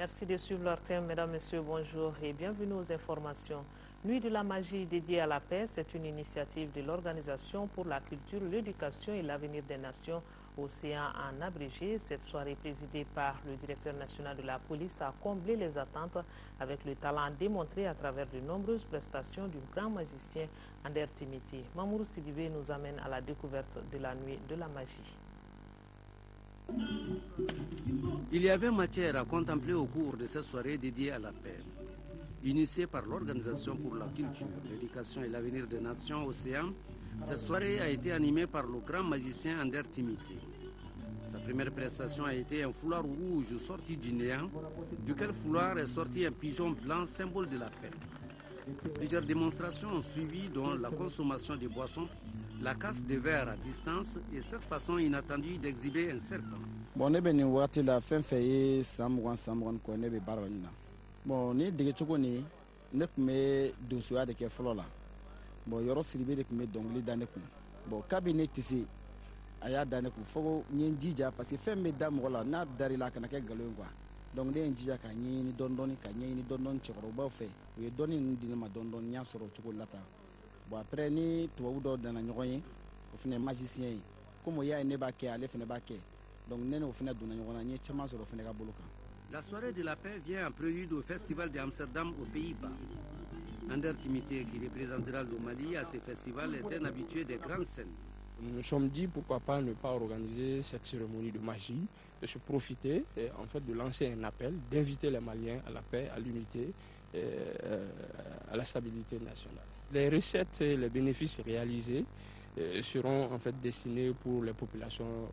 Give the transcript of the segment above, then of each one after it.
Merci de suivre leur thème, mesdames, messieurs, bonjour et bienvenue aux informations. Nuit de la magie dédiée à la paix, c'est une initiative de l'Organisation pour la culture, l'éducation et l'avenir des nations, Océan en abrégé. Cette soirée présidée par le directeur national de la police a comblé les attentes avec le talent démontré à travers de nombreuses prestations du grand magicien Ander Timiti. Mamour Sidibé nous amène à la découverte de la nuit de la magie. Il y avait matière à contempler au cours de cette soirée dédiée à la paix. Initiée par l'Organisation pour la culture, l'éducation et l'avenir des nations Océan, cette soirée a été animée par le grand magicien Ander Timiti. Sa première prestation a été un foulard rouge sorti du néant, duquel foulard est sorti un pigeon blanc, symbole de la paix. Plusieurs démonstrations ont suivi, dont la consommation de boissons, la casse de verre à distance et cette façon inattendue d'exhiber un serpent. Bon, ne bɛ nin waati la fɛn fɛn ye san mugan kɔ ne bɛ baara la nin na. Bon, ni degecogo ni ne tun bɛ donsoya de kɛ fɔlɔ la. Bon, yɔrɔ siribe de tun bɛ dɔnkili da ne kun. Bon, kabini ne tɛ se a y'a da ne kun fo n ye n jija parce que fɛn bɛ da mɔgɔ la n'a dar'i la a kana kɛ nkalon ye quoi. Donc ne ye n jija ka ɲɛɲini dɔɔni ka ɲɛɲini dɔɔni cɛkɔrɔbaw fɛ u ye dɔɔni ninnu di ne ma dɔɔni n y'a sɔrɔ o cogo la tan. Bon, après ni tubabu dɔw nana ɲɔgɔn ye o fana ye magicien ye comme o y'a ye ne b'a kɛ ale fana b'a kɛ. Donc, la soirée de la paix vient en prélude au festival d'Amsterdam aux Pays-Bas. Ander Timiti, qui représentera le Mali à ce festival, est un habitué des grandes scènes. Nous nous sommes dit pourquoi pas ne pas organiser cette cérémonie de magie, de se profiter et en fait de lancer un appel, d'inviter les Maliens à la paix, à l'unité, à la stabilité nationale. Les recettes et les bénéfices réalisés seront en fait destinés pour les populations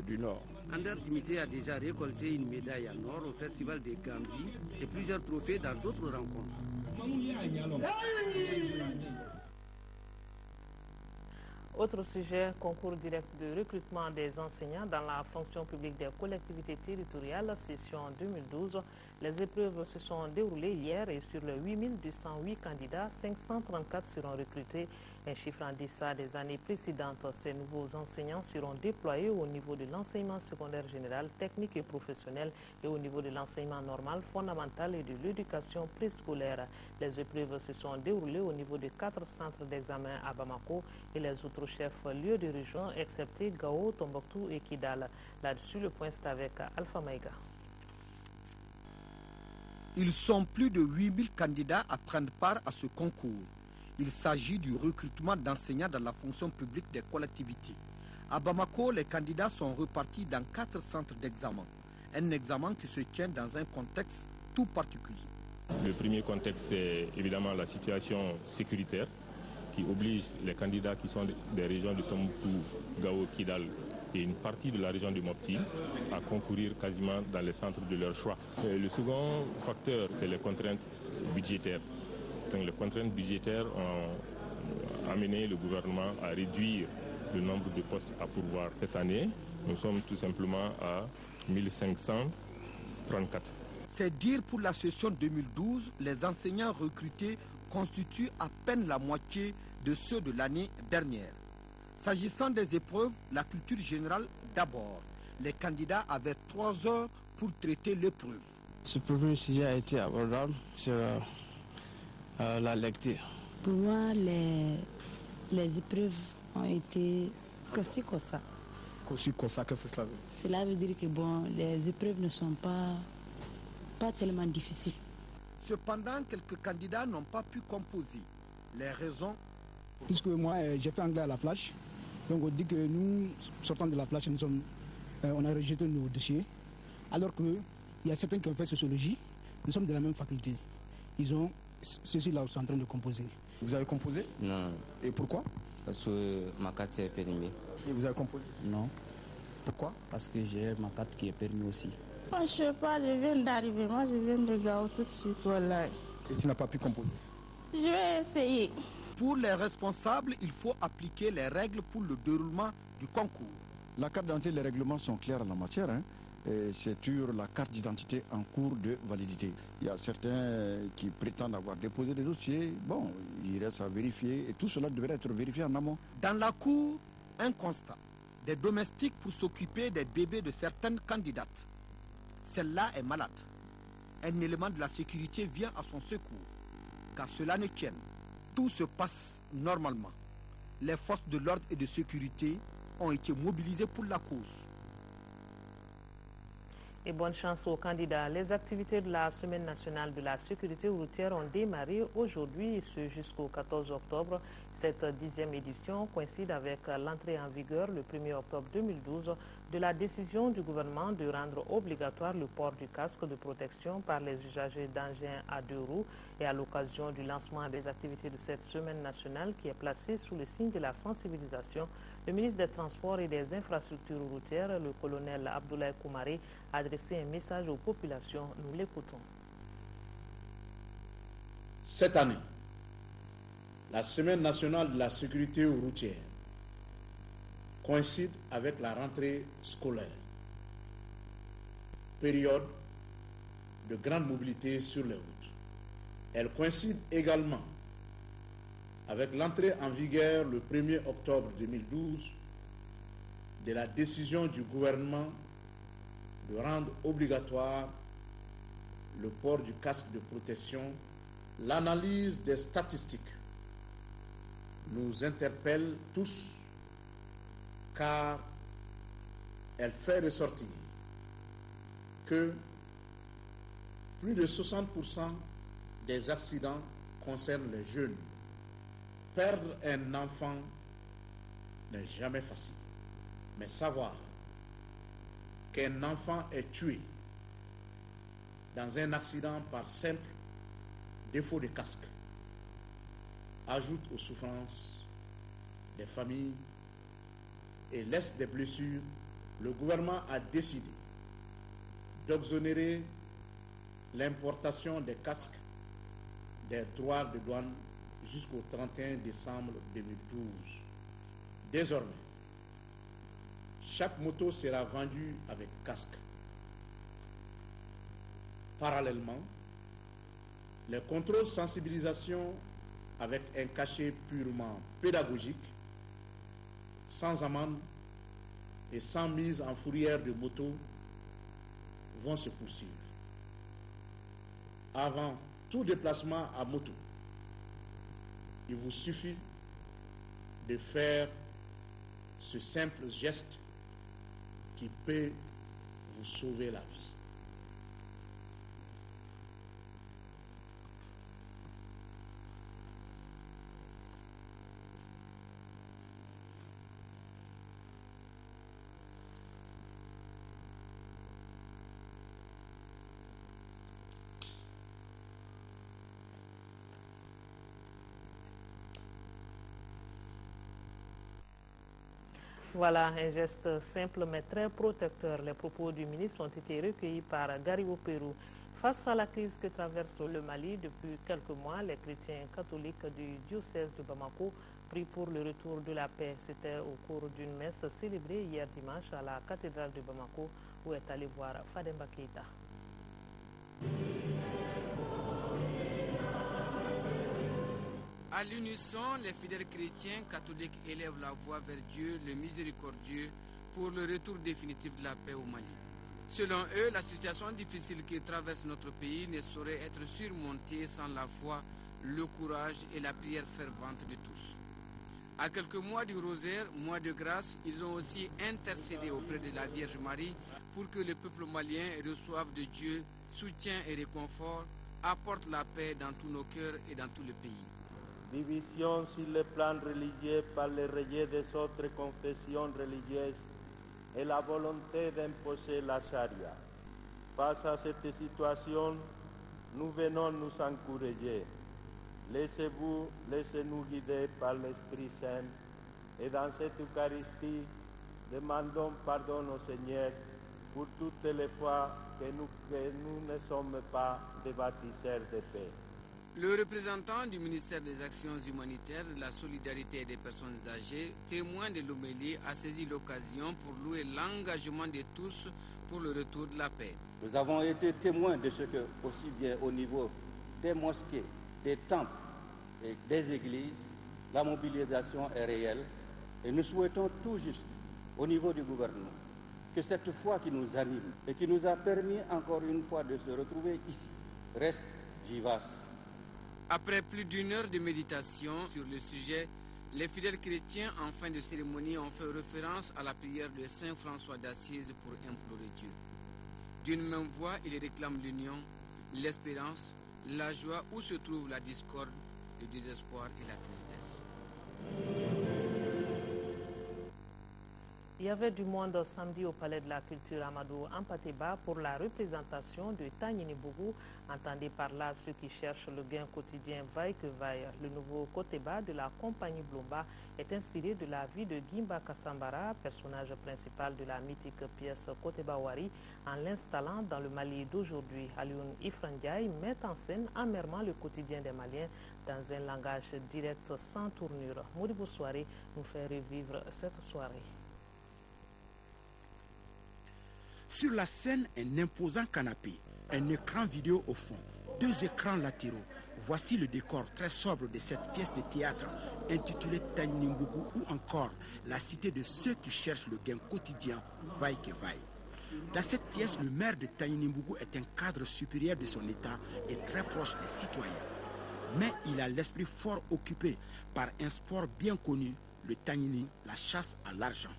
du Nord. Ander Timiti a déjà récolté une médaille en or au festival de Gambie et plusieurs trophées dans d'autres rencontres. Autre sujet, concours direct de recrutement des enseignants dans la fonction publique des collectivités territoriales, session 2012. Les épreuves se sont déroulées hier et sur les 8208 candidats, 534 seront recrutés, un chiffre en deçà des années précédentes. Ces nouveaux enseignants seront déployés au niveau de l'enseignement secondaire général, technique et professionnel et au niveau de l'enseignement normal, fondamental et de l'éducation préscolaire. Les épreuves se sont déroulées au niveau de 4 centres d'examen à Bamako et les autres chefs lieux de région, excepté Gao, Tombouctou et Kidal. Là-dessus, le point c'est avec Alpha Maïga. Ils sont plus de 8000 candidats à prendre part à ce concours. Il s'agit du recrutement d'enseignants dans la fonction publique des collectivités. À Bamako, les candidats sont repartis dans 4 centres d'examen. Un examen qui se tient dans un contexte tout particulier. Le premier contexte, c'est évidemment la situation sécuritaire qui oblige les candidats qui sont des régions de Tombouctou, Gao, Kidal et une partie de la région de Mopti à concourir quasiment dans les centres de leur choix. Le second facteur, c'est les contraintes budgétaires. Donc les contraintes budgétaires ont amené le gouvernement à réduire le nombre de postes à pourvoir. Cette année, nous sommes tout simplement à 1534. C'est dire pour la session 2012, les enseignants recrutés constituent à peine la moitié de ceux de l'année dernière. S'agissant des épreuves, la culture générale d'abord. Les candidats avaient 3 heures pour traiter l'épreuve. Ce premier sujet a été abordable sur la lecture. Pour moi, les épreuves ont été conçues comme ça. Conçues comme ça, qu'est-ce que cela veut dire? Cela veut dire que bon, les épreuves ne sont pas tellement difficiles. Cependant, quelques candidats n'ont pas pu composer. Les raisons? Puisque moi, j'ai fait anglais à la flash. Donc on dit que nous, sortant de la flash, on a rejeté nos dossiers. Alors qu'il y a certains qui ont fait sociologie. Nous sommes de la même faculté. Ils ont ceux-là sont en train de composer. Vous avez composé? Non. Et pourquoi? Parce que ma carte est permis. Et vous avez composé? Non. Pourquoi? Parce que j'ai ma carte qui est permis aussi. Moi, je ne sais pas, je viens d'arriver. Moi, je viens de Gao tout de suite. Voilà. Et tu n'as pas pu composer? Je vais essayer. Pour les responsables, il faut appliquer les règles pour le déroulement du concours. La carte d'identité et les règlements sont clairs en la matière. C'est sur la carte d'identité en cours de validité. Il y a certains qui prétendent avoir déposé des dossiers. Bon, il reste à vérifier et tout cela devrait être vérifié en amont. Dans la cour, un constat. Des domestiques pour s'occuper des bébés de certaines candidates. Celle-là est malade. un élément de la sécurité vient à son secours. Qu'à cela ne tienne, tout se passe normalement. Les forces de l'ordre et de sécurité ont été mobilisées pour la cause. Et bonne chance aux candidats. Les activités de la Semaine nationale de la sécurité routière ont démarré aujourd'hui et ce jusqu'au 14 octobre. Cette 10e édition coïncide avec l'entrée en vigueur le 1er octobre 2012 de la décision du gouvernement de rendre obligatoire le port du casque de protection par les usagers d'engins à 2 roues et à l'occasion du lancement des activités de cette Semaine nationale qui est placée sous le signe de la sensibilisation. Le ministre des Transports et des Infrastructures routières, le colonel Abdoulaye Koumaré, a adressé un message aux populations. Nous l'écoutons. Cette année, la Semaine nationale de la sécurité routière coïncide avec la rentrée scolaire, période de grande mobilité sur les routes. Elle coïncide également avec l'entrée en vigueur le 1er octobre 2012 de la décision du gouvernement de rendre obligatoire le port du casque de protection. L'analyse des statistiques nous interpelle tous car elle fait ressortir que plus de 60% des accidents concernent les jeunes. Perdre un enfant n'est jamais facile, mais savoir qu'un enfant est tué dans un accident par simple défaut de casque ajoute aux souffrances des familles et laisse des blessures. Le gouvernement a décidé d'exonérer l'importation des casques des droits de douane jusqu'au 31 décembre 2012. Désormais, chaque moto sera vendue avec casque. Parallèlement, les contrôles sensibilisation avec un cachet purement pédagogique, sans amende et sans mise en fourrière de moto, vont se poursuivre. Avant tout déplacement à moto, il vous suffit de faire ce simple geste qui peut vous sauver la vie. Voilà un geste simple mais très protecteur. Les propos du ministre ont été recueillis par Garibo Pérou. Face à la crise que traverse le Mali depuis quelques mois, les chrétiens catholiques du diocèse de Bamako prient pour le retour de la paix. C'était au cours d'une messe célébrée hier dimanche à la cathédrale de Bamako où est allé voir Fademba Keïta. À l'unisson, les fidèles chrétiens catholiques élèvent la voix vers Dieu, le miséricordieux, pour le retour définitif de la paix au Mali. Selon eux, la situation difficile qui traverse notre pays ne saurait être surmontée sans la foi, le courage et la prière fervente de tous. À quelques mois du rosaire, mois de grâce, ils ont aussi intercédé auprès de la Vierge Marie pour que le peuple malien reçoive de Dieu soutien et réconfort, apporte la paix dans tous nos cœurs et dans tout le pays. Division sur le plan religieux par les religieux des autres confessions religieuses et la volonté d'imposer la charia. Face à cette situation, nous venons nous encourager. Laissez-nous guider par l'Esprit Saint et dans cette Eucharistie, demandons pardon au Seigneur pour toutes les fois que nous ne sommes pas des bâtisseurs de paix. Le représentant du ministère des Actions humanitaires, de la solidarité et des personnes âgées, témoin de l'homélie, a saisi l'occasion pour louer l'engagement de tous pour le retour de la paix. Nous avons été témoins de ce que, aussi bien au niveau des mosquées, des temples et des églises, la mobilisation est réelle et nous souhaitons tout juste, au niveau du gouvernement, que cette foi qui nous anime et qui nous a permis encore une fois de se retrouver ici reste vivace. Après plus d'une heure de méditation sur le sujet, les fidèles chrétiens en fin de cérémonie ont fait référence à la prière de Saint François d'Assise pour implorer Dieu. D'une même voix, ils réclament l'union, l'espérance, la joie où se trouve la discorde, le désespoir et la tristesse. Il y avait du monde samedi au Palais de la Culture Amadou Ampateba pour la représentation de Tanyini Bougou. Entendez par là ceux qui cherchent le gain quotidien vaille que vaille. Le nouveau Koteba de la compagnie Blomba est inspiré de la vie de Gimba Kassambara, personnage principal de la mythique pièce Koteba Wari, en l'installant dans le Mali d'aujourd'hui. Alioune Ifrandiaï met en scène amèrement le quotidien des Maliens dans un langage direct sans tournure. Modibo Soirée nous fait revivre cette soirée. Sur la scène, un imposant canapé, un écran vidéo au fond, 2 écrans latéraux. Voici le décor très sobre de cette pièce de théâtre intitulée Tanyinimbougou ou encore la cité de ceux qui cherchent le gain quotidien, vaille que vaille. Dans cette pièce, le maire de Tanyinimbougou est un cadre supérieur de son état et très proche des citoyens. Mais il a l'esprit fort occupé par un sport bien connu, le Tanyini, la chasse à l'argent.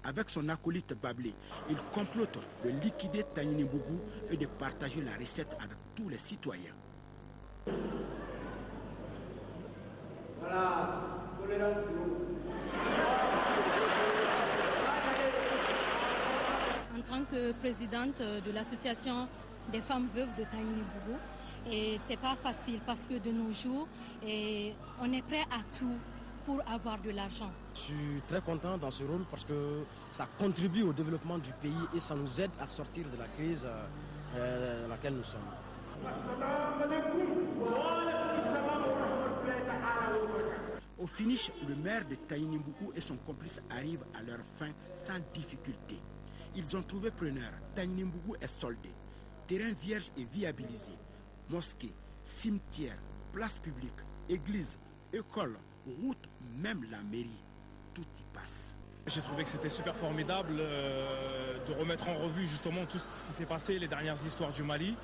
Avec son acolyte Bablé, il complote de liquider Tanyini Bougou et de partager la recette avec tous les citoyens. Voilà. En tant que présidente de l'association des femmes veuves de Tanyini Bougou, et c'est pas facile parce que de nos jours, on est prêt à tout pour avoir de l'argent. Je suis très content dans ce rôle parce que ça contribue au développement du pays et ça nous aide à sortir de la crise dans laquelle nous sommes. Au finish, le maire de Tanyinimbougou et son complice arrivent à leur fin sans difficulté. Ils ont trouvé preneur. Tanyinimbougou est soldé. Terrain vierge et viabilisé. Mosquée, cimetière, place publique, église, école, route, même la mairie, tout y passe. J'ai trouvé que c'était super formidable de remettre en revue justement tout ce qui s'est passé, les dernières histoires du Mali.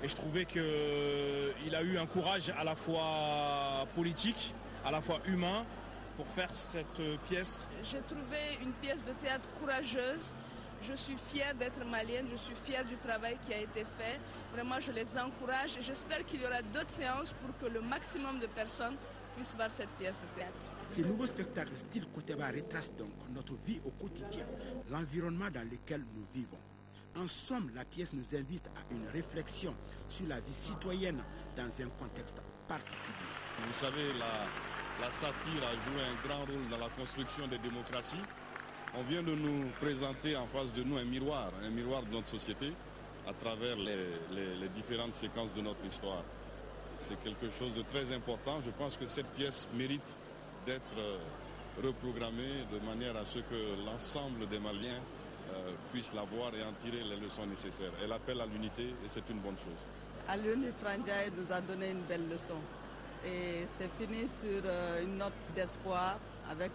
Et je trouvais qu'il a eu un courage à la fois politique, à la fois humain, pour faire cette pièce. J'ai trouvé une pièce de théâtre courageuse. Je suis fière d'être malienne, je suis fière du travail qui a été fait. Vraiment, je les encourage et j'espère qu'il y aura d'autres séances pour que le maximum de personnes puissent voir cette pièce de théâtre. Ces nouveaux spectacles style Koteba retracent donc notre vie au quotidien, l'environnement dans lequel nous vivons. En somme, la pièce nous invite à une réflexion sur la vie citoyenne dans un contexte particulier. Vous savez, la satire a joué un grand rôle dans la construction des démocraties. On vient de nous présenter en face de nous un miroir de notre société à travers les différentes séquences de notre histoire. C'est quelque chose de très important. Je pense que cette pièce mérite d'être reprogrammée de manière à ce que l'ensemble des Maliens puissent la voir et en tirer les leçons nécessaires. Elle appelle à l'unité et c'est une bonne chose. Alioune Ifrandiaï nous a donné une belle leçon. Et c'est fini sur une note d'espoir avec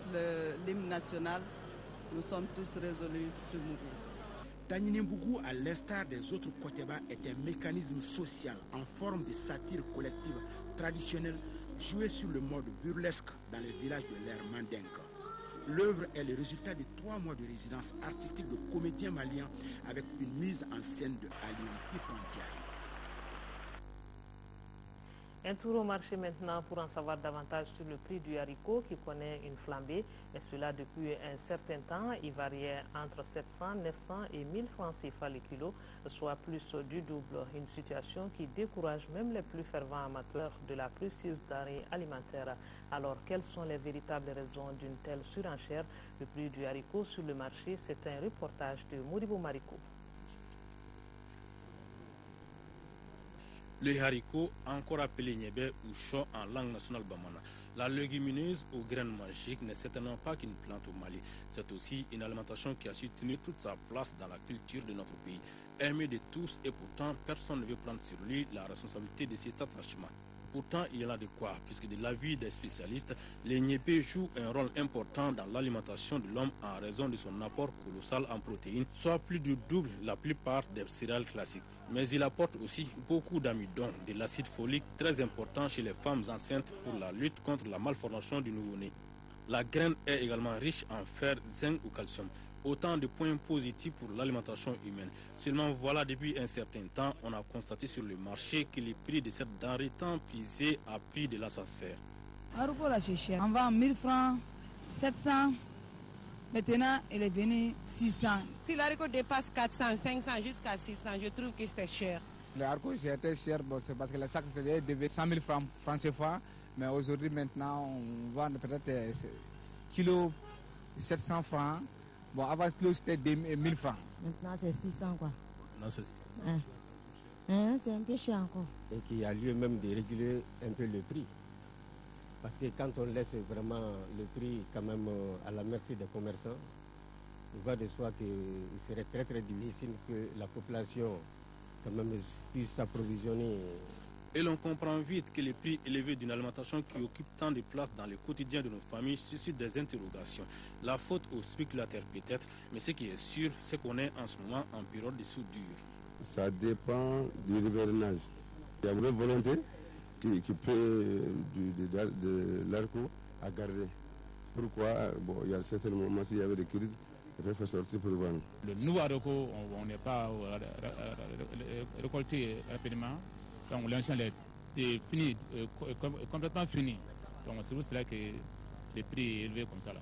l'hymne national. Nous sommes tous résolus de mourir. Tanyinimbougou, à l'instar des autres Koteba, est un mécanisme social en forme de satire collective traditionnelle jouée sur le mode burlesque dans les villages de l'ère Mandingue. L'œuvre est le résultat de 3 mois de résidence artistique de comédiens maliens avec une mise en scène de Alioune Ifrandiaï. Un tour au marché maintenant pour en savoir davantage sur le prix du haricot qui connaît une flambée, et cela depuis un certain temps. Il variait entre 700, 900 et 1000 francs CFA le kilo, soit plus du double. Une situation qui décourage même les plus fervents amateurs de la précieuse denrée alimentaire. Alors, quelles sont les véritables raisons d'une telle surenchère? Le prix du haricot sur le marché, c'est un reportage de Modibo Mariko. Le haricot, encore appelé niébé ou chou en langue nationale bamana. La légumineuse aux graines magiques n'est certainement pas qu'une plante au Mali. C'est aussi une alimentation qui a su tenir toute sa place dans la culture de notre pays. Aimé de tous et pourtant, personne ne veut prendre sur lui la responsabilité de cet attachement. Pourtant, il y en a de quoi, puisque de l'avis des spécialistes, le niébé joue un rôle important dans l'alimentation de l'homme en raison de son apport colossal en protéines, soit plus du double la plupart des céréales classiques. Mais il apporte aussi beaucoup d'amidon, de l'acide folique très important chez les femmes enceintes pour la lutte contre la malformation du nouveau-né. La graine est également riche en fer, zinc ou calcium. Autant de points positifs pour l'alimentation humaine. Seulement voilà, depuis un certain temps, on a constaté sur le marché que les prix de cette denrée tant prisée a pris de l'ascenseur. On vend 1000 francs, 700, maintenant il est venu 600. Si l'haricot dépasse 400, 500 jusqu'à 600, je trouve que c'est cher. Le haricot c'était cher, bon, c'est parce que le sac devait 100 000 francs CFA, mais aujourd'hui maintenant on vend peut-être kilo 700 francs. Bon, avant kilo c'était 1000 francs. Maintenant c'est 600 quoi. Non, c'est c'est un peu cher encore. Et qui a lieu même de réguler un peu le prix. Parce que quand on laisse vraiment le prix quand même à la merci des commerçants, il va de soi qu'il serait très très difficile que la population quand même puisse s'approvisionner. Et l'on comprend vite que les prix élevés d'une alimentation qui occupe tant de place dans le quotidien de nos familles suscitent des interrogations. La faute aux spéculateurs peut-être, mais ce qui est sûr, c'est qu'on est en ce moment en période de soudure. Ça dépend du hivernage. Il y a une vraie volonté qui peut de l'haricot à garder. Pourquoi? Bon, il y a certains moments, s'il y avait des crises, il faut faire sortir pour vendre. Le nouveau haricot, on n'est pas récolté rapidement. Donc l'ancien est fini, complètement fini. Donc c'est pour cela que les prix est élevé comme ça. Là.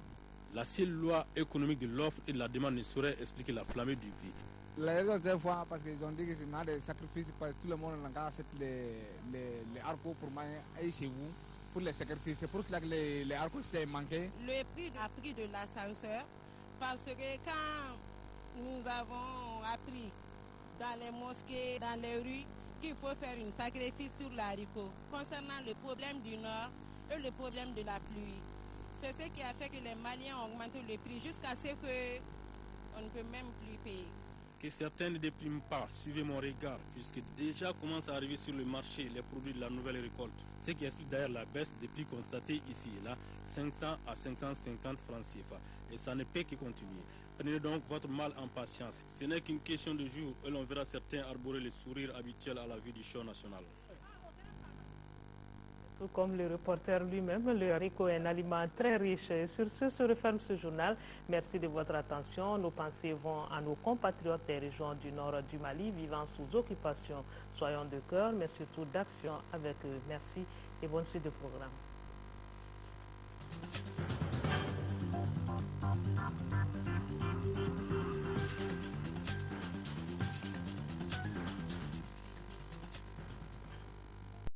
La seule loi économique de l'offre et de la demande ne saurait expliquer la flambée du prix. La raison des fois, parce qu'ils ont dit que c'est des sacrifices, parce que tout le monde achète les haricots pour manger chez vous, pour les sacrifices. C'est pour cela que les haricots étaient manqués. Le prix a pris de l'ascenseur, parce que quand nous avons appris dans les mosquées, dans les rues, qu'il faut faire un sacrifice sur l'haricot. Concernant le problème du Nord et le problème de la pluie, c'est ce qui a fait que les Maliens ont augmenté le prix jusqu'à ce qu'on ne peut même plus payer. Que certains ne dépriment pas, suivez mon regard, puisque déjà commencent à arriver sur le marché les produits de la nouvelle récolte. Ce qui explique d'ailleurs la baisse des prix constatée ici et là, 500 à 550 francs CFA. Et ça ne peut que continuer. Prenez donc votre mal en patience. Ce n'est qu'une question de jour et l'on verra certains arborer le sourire habituel à la vue du show national. Tout comme le reporter lui-même, le haricot est un aliment très riche. Et sur ce se referme ce journal. Merci de votre attention. Nos pensées vont à nos compatriotes des régions du nord du Mali vivant sous occupation. Soyons de cœur, mais surtout d'action avec eux. Merci et bonne suite de programme.